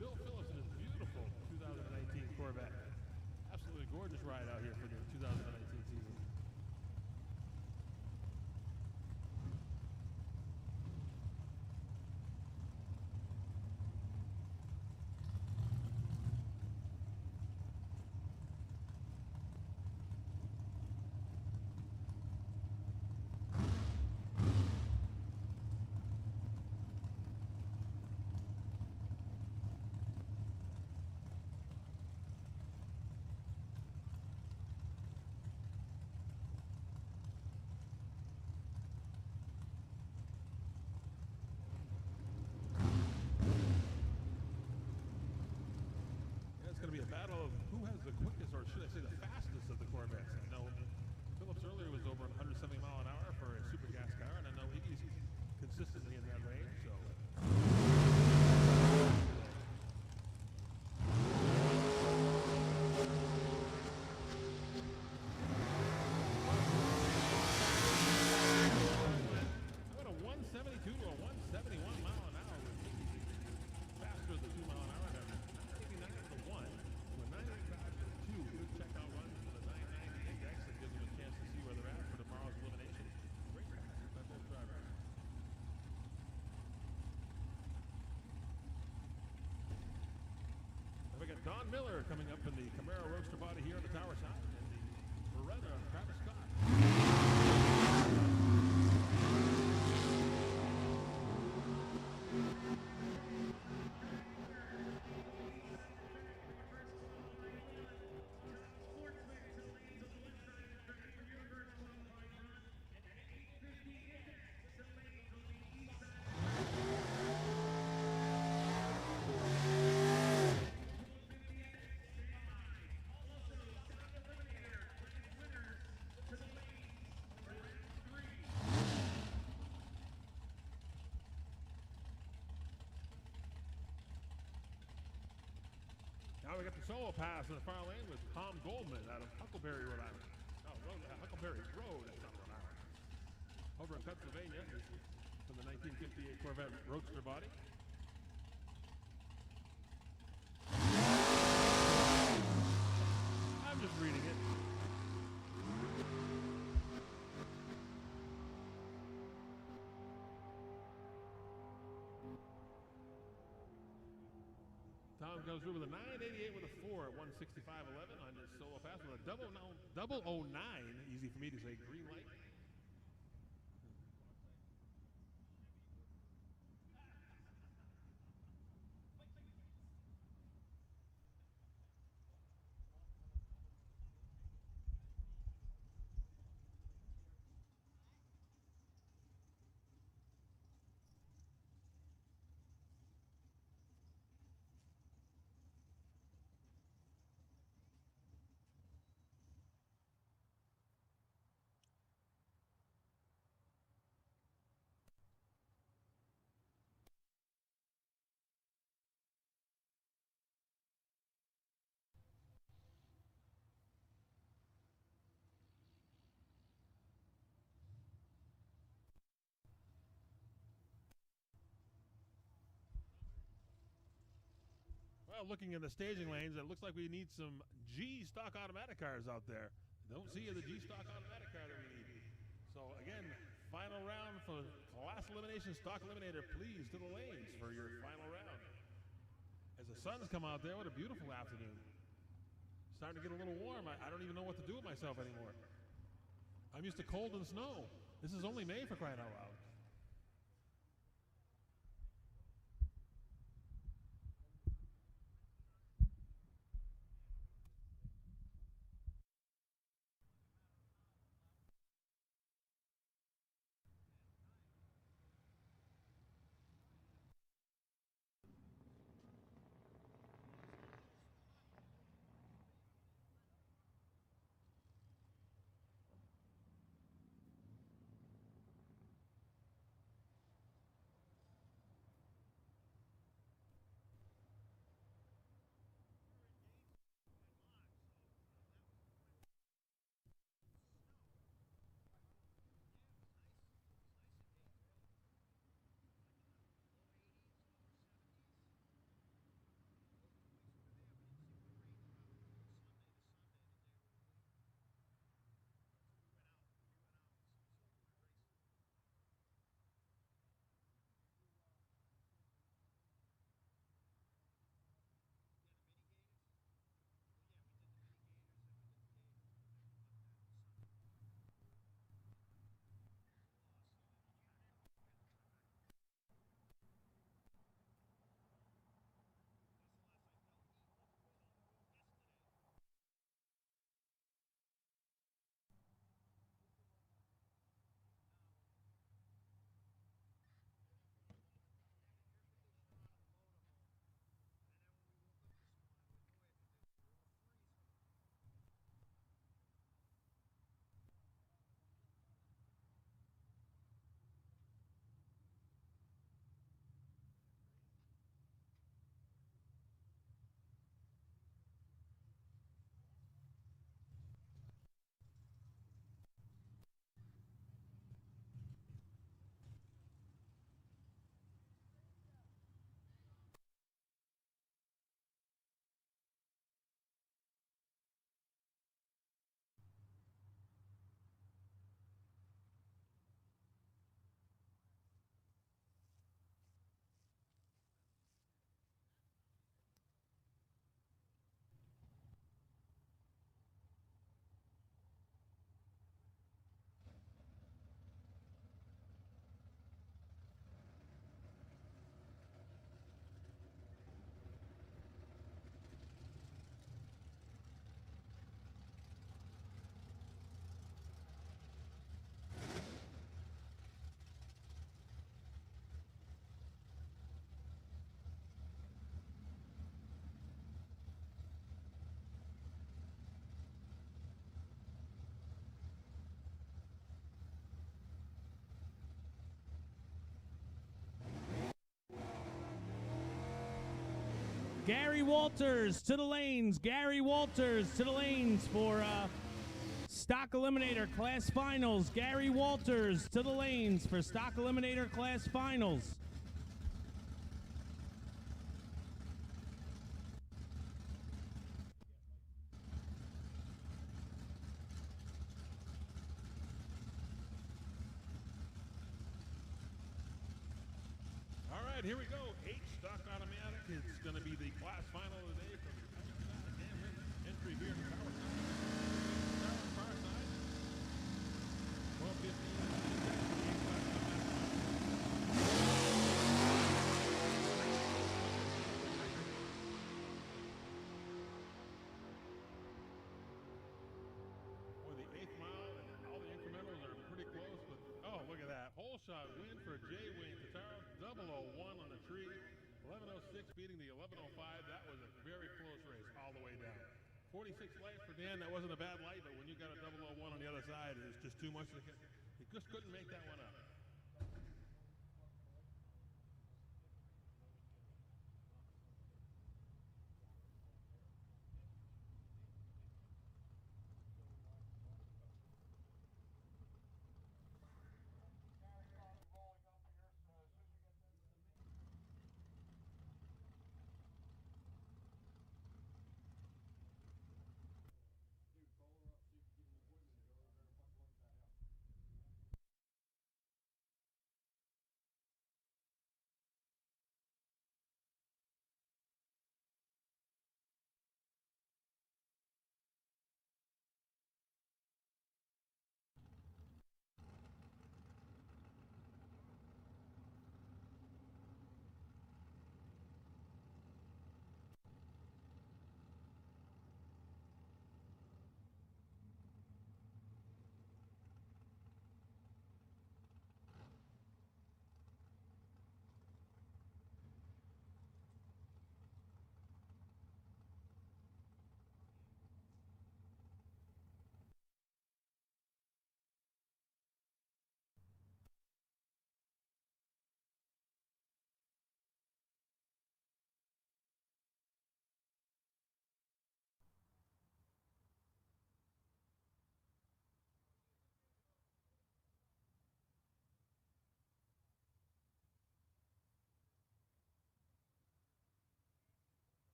Bill Phillips in his beautiful 2019 Corvette. Absolutely gorgeous ride out here for the 2019 season. It's going to be a battle of who has the quickest, or should I say the fastest of the Corvettes. I know Phillips earlier was over 170 mile an hour for a super gas car, and I know Iggy's consistently in that range, so. About a 172 to a 171 mile an hour with Iggy faster than 2 mile an hour. 89 to the 1 to a 95 to the 2. Good checkout runs to the 990 index that gives them a chance to see where they're at for tomorrow's elimination. Great practice by both drivers. Then we got Don Miller coming up in the Camaro Roadster body here on the tower side, and the Beretta Travis Scott. Now we got the solo pass in the far lane with Tom Goldman out of Huckleberry, Rhode Island. Oh, Huckleberry Road, that's not Rhode Island. Over in Pennsylvania from the 1958 Corvette Roadster body. I'm just reading it. Tom goes through with a 988 with a 4 at 165.11 on his solo pass with a double 09, easy for me to say, green light. Well, looking in the staging lanes, it looks like we need some G stock automatic cars out there. Don't see the G stock automatic car that we need. So again, final round for class elimination stock eliminator. Please to the lanes for your final round. As the sun's come out there, what a beautiful afternoon. Starting to get a little warm. I don't even know what to do with myself anymore. I'm used to cold and snow. This is only May, for crying out loud. Gary Walters to the lanes. Gary Walters to the lanes for Stock Eliminator Class Finals. Gary Walters to the lanes for Stock Eliminator Class Finals. All right, here we go. H stock automatic. It's going to be the class final of the day for the entry here in the power side. Power side. 12:15. For the 8th mile, and all the incrementals are pretty close. But oh, look at that! Hole shot win for Jay Wayne Tataro. 001 on the tree. 11:06 beating the 11:05. That was a very close race all the way down. 46 light for Dan. That wasn't a bad light, but when you got a 001 on the other side, it was just too much. He just couldn't make that one up.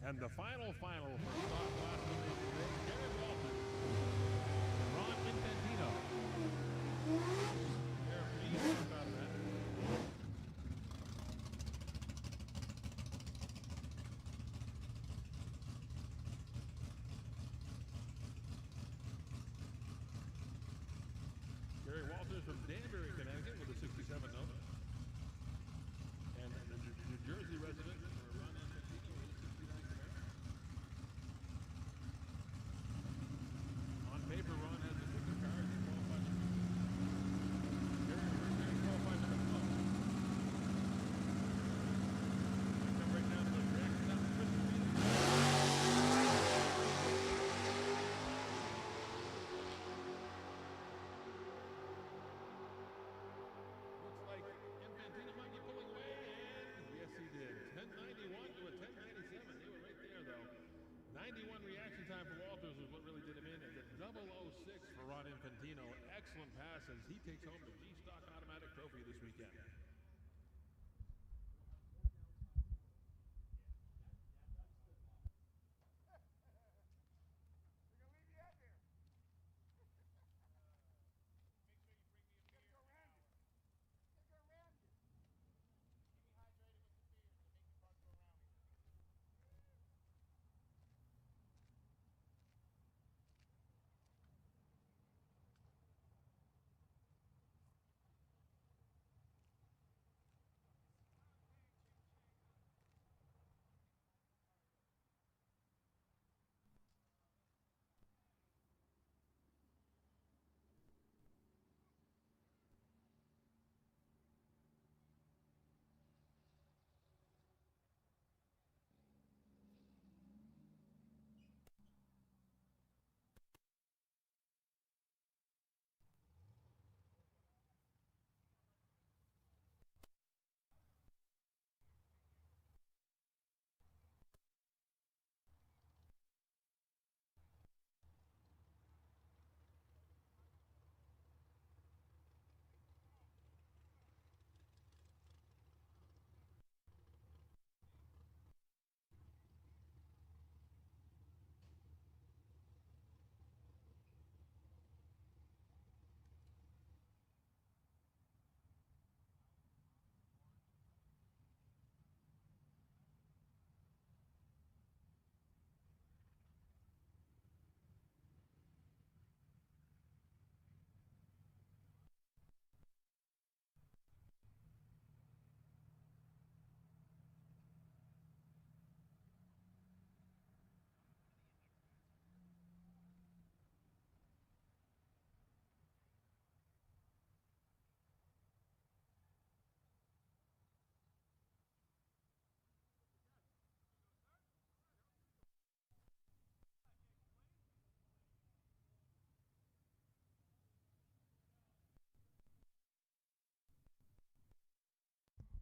And the final for stock class elimination, Gary Walters and Ron Infantino. Rod Infantino. Excellent pass as he takes home the G-Stock Automatic Trophy this weekend.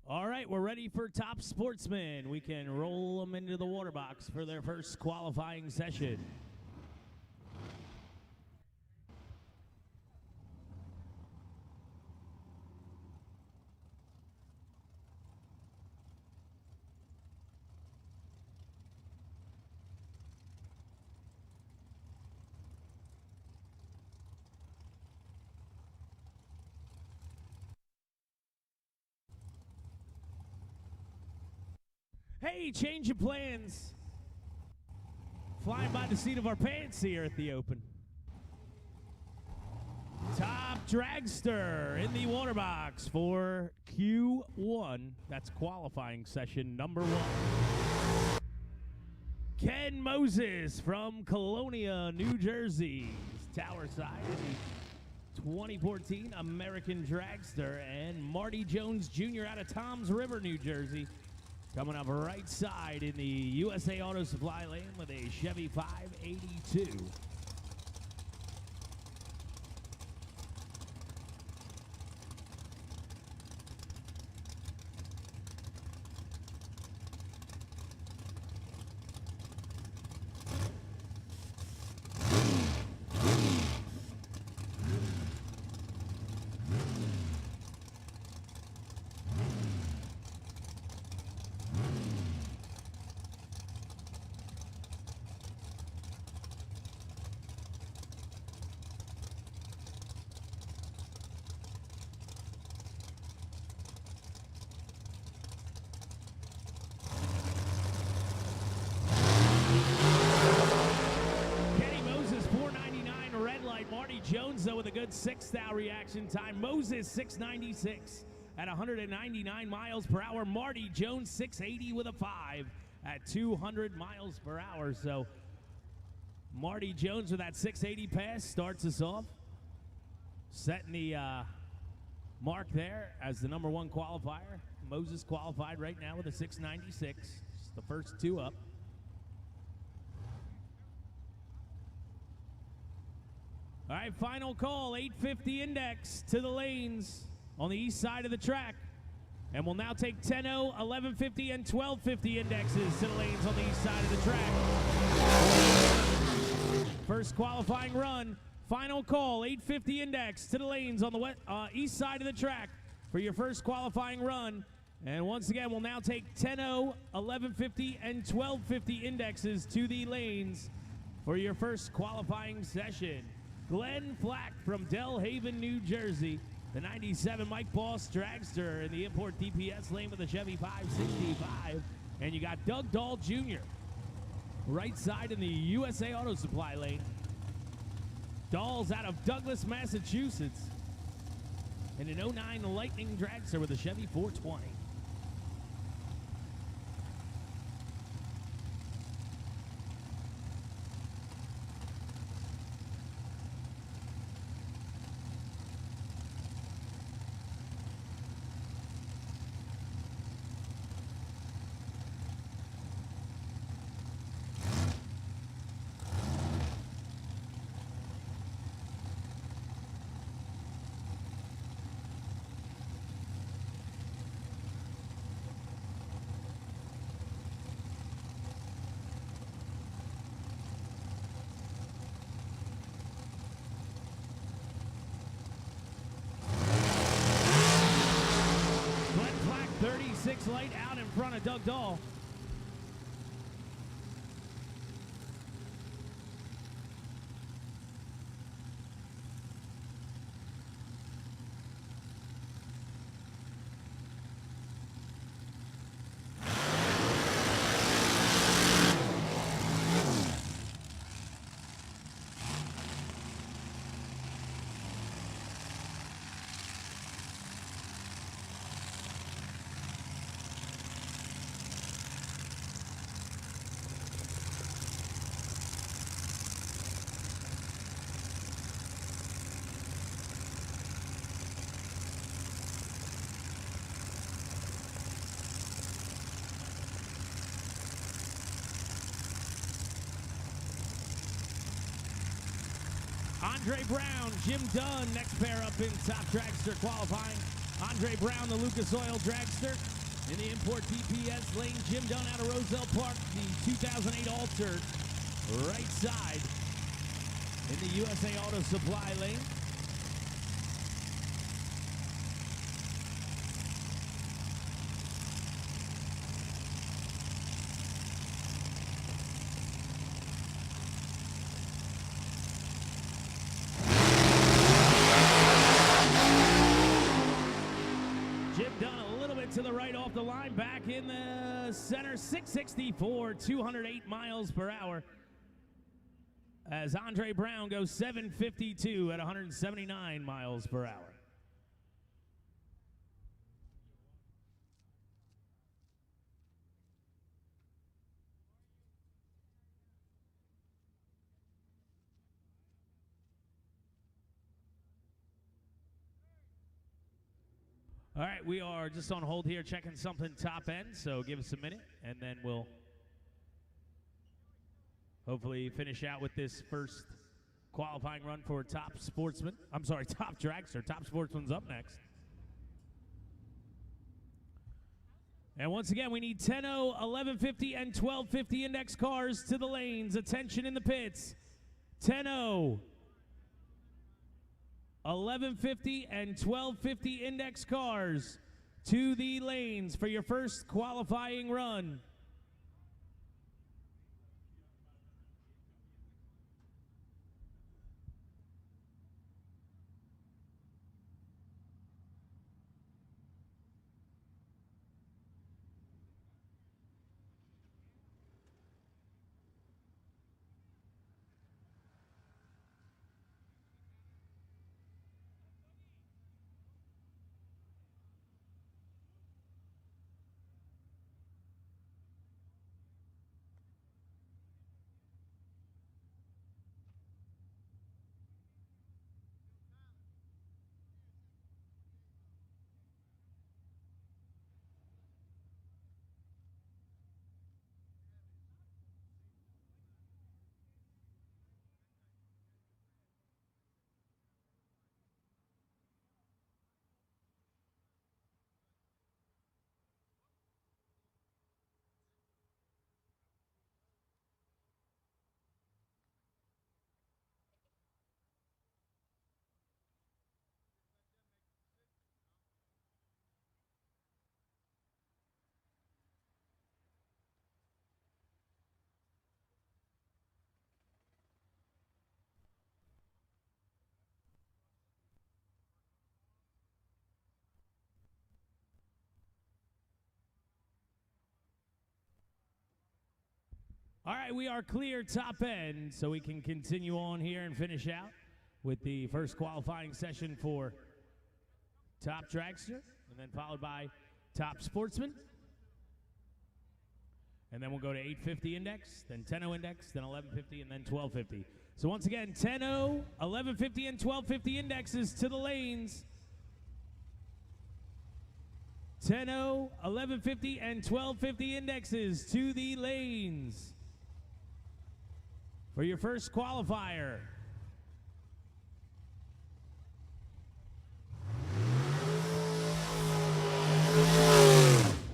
All right, we're ready for top sportsmen. We can roll them into the water box for their first qualifying session. Hey, change of plans. Flying by the seat of our pants here at the Open. Top dragster in the water box for Q1. That's qualifying session number 1. Ken Moses from Colonia, New Jersey. Tower side in the 2014 American Dragster. And Marty Jones Jr. out of Toms River, New Jersey. Coming up right side in the USA Auto Supply lane with a Chevy 582. Jones, though, with a good 6th reaction time. Moses, 696 at 199 miles per hour. Marty Jones, 680 with a 5 at 200 miles per hour. So Marty Jones with that 680 pass starts us off. Setting the mark there as the number 1 qualifier. Moses qualified right now with a 696. Just the first 2 up. All right, final call, 850 index to the lanes on the east side of the track. And we'll now take 10-0, 1150, and 1250 indexes to the lanes on the east side of the track. First qualifying run Final call, 850 index to the lanes on the east side of the track for your first qualifying run. And once again, we'll now take 10-0, 1150, and 1250 indexes to the lanes for your first qualifying session. Glenn Flack from Delhaven, New Jersey. The 97 Mike Boss dragster in the import DPS lane with the Chevy 565. And you got Doug Dahl Jr. right side in the USA Auto Supply lane. Dahl's out of Douglas, Massachusetts. And an 09 Lightning dragster with a Chevy 420. Light out in front of Doug Dahl. Andre Brown, Jim Dunn, next pair up in top dragster qualifying. Andre Brown, the Lucas Oil dragster. In the import DPS lane, Jim Dunn out of Roselle Park, the 2008 Altered, right side. In the USA Auto Supply lane. To the right off the line, back in the center, 664, 208 miles per hour. As Andre Brown goes 752 at 179 miles per hour. All right, we are just on hold here checking something top end, so give us a minute, and then we'll hopefully finish out with this first qualifying run for top sportsman. I'm sorry, top dragster. Top sportsman's up next. And once again, we need 10-0, 1150, and 1250 index cars to the lanes. Attention in the pits. 10-0. 1150 and 1250 index cars to the lanes for your first qualifying run. All right, we are clear top end, so we can continue on here and finish out with the first qualifying session for top dragster, and then followed by top sportsman. And then we'll go to 850 index, then 10.0 index, then 1150, and then 1250. So once again, 10.0, 1150, and 1250 indexes to the lanes. 10.0, 1150, and 1250 indexes to the lanes. For your first qualifier.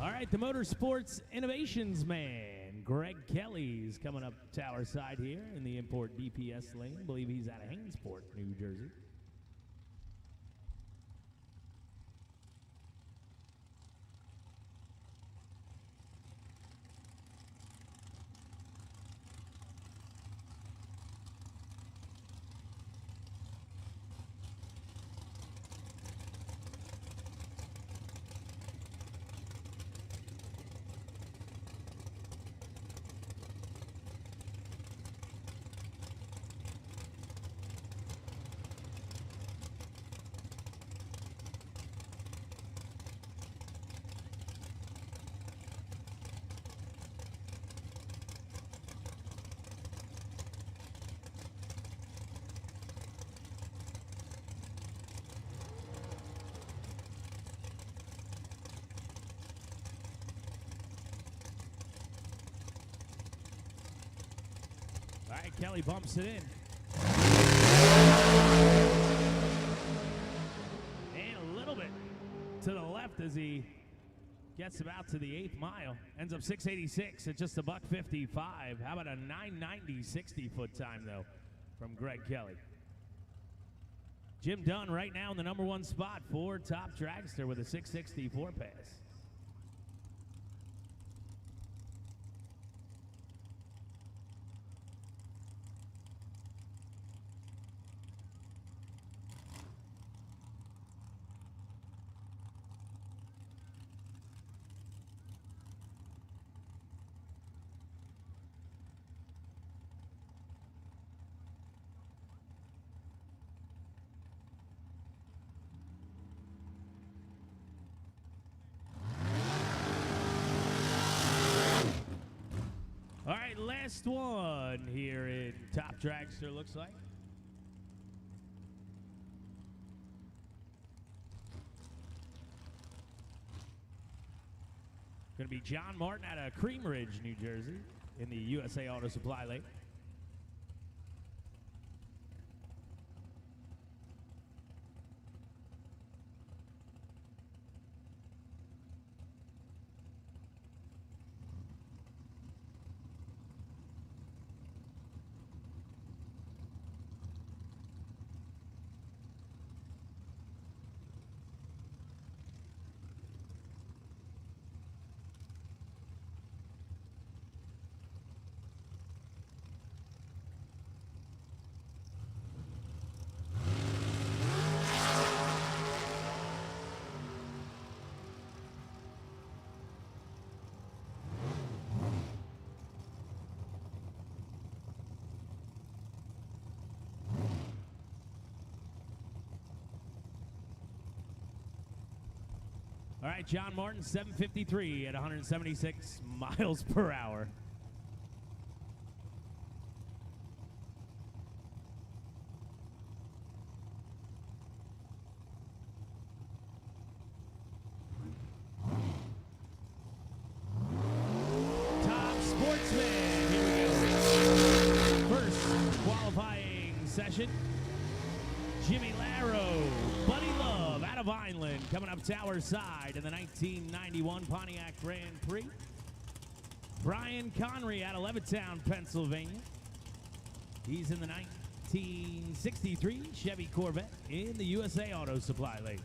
All right, the Motorsports Innovations man, Greg Kelly's coming up tower side here in the import DPS lane. I believe he's out of Hainesport, New Jersey. All right, Kelly bumps it in. And a little bit to the left as he gets about to the 8th mile. Ends up 686 at just a $155. How about a 990 60-foot time, though, from Greg Kelly? Jim Dunn right now in the #1 spot for top dragster with a 664 pass. All right, last one here in top dragster, looks like. Going to be John Martin out of Cream Ridge, New Jersey, in the USA Auto Supply lane. All right, John Martin, 753 at 176 miles per hour. Top sportsman, here we go. First qualifying session. Jimmy Larrow, Buddy Love out of Vineland, coming up tower side in the 1991 Pontiac Grand Prix. Brian Connery out of Levittown, Pennsylvania. He's in the 1963 Chevy Corvette in the USA Auto Supply lane.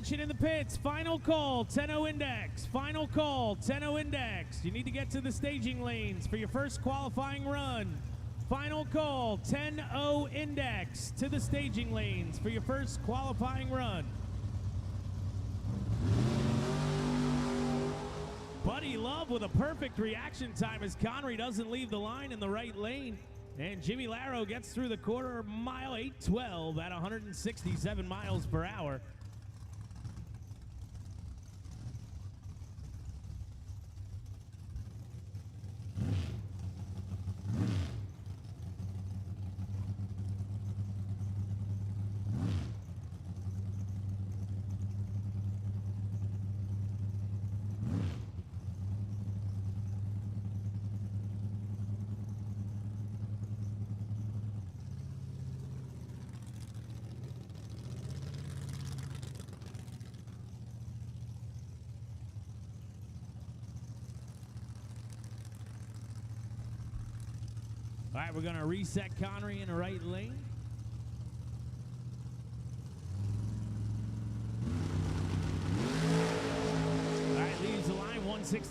Attention in the pits. Final call, 10-0 index. Final call, 10-0 index. You need to get to the staging lanes for your first qualifying run. Final call, 10-0 index to the staging lanes for your first qualifying run. Buddy Love with a perfect reaction time as Connery doesn't leave the line in the right lane. And Jimmy Laro gets through the quarter mile 8:12 at 167 miles per hour. All right, we're going to reset Connery in the right lane. All right, leaves the line 160.